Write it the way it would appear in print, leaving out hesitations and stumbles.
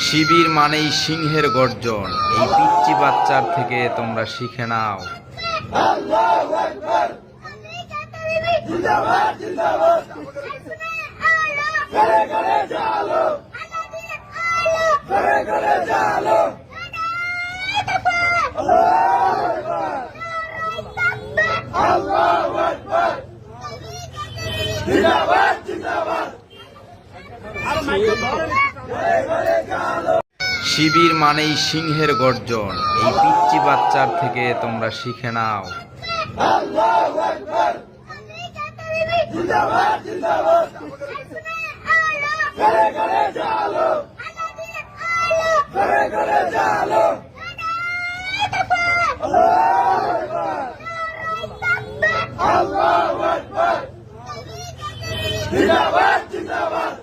শিবির মানেই সিংহের গর্জন। এই পিচ্চি বাচ্চার থেকে তোমরা শিখে নাও। আল্লাহু আকবার। জিন্দাবাদ জিন্দাবাদ। ঘরে ঘরে জালো, ঘরে ঘরে জালো। আল্লাহু আকবার, আল্লাহু আকবার। জিন্দাবাদ জিন্দাবাদ। শিবির মানেই সিংহের গর্জন। এই পিচ্চি বাচ্চার থেকে তোমরা শিখে নাও। আল্লাহু আকবার। জিন্দাবাদ জিন্দাবাদ। ঘরে ঘরে জালো, ঘরে ঘরে জালো। আল্লাহু আকবার, আল্লাহু আকবার। জিন্দাবাদ জিন্দাবাদ।